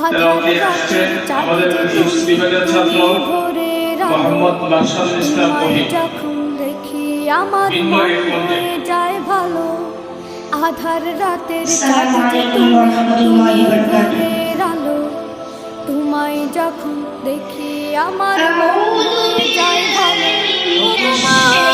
আধার রাতের আমাদের বিভাগের ছাত্র মোহাম্মদ মার্শাল ইসলাম মহিন যখন দেখি আমার মনে যায় ভালো আধার রাতের ভোরের আলো তোমায় যখন দেখি আমার মনে যায় ভালো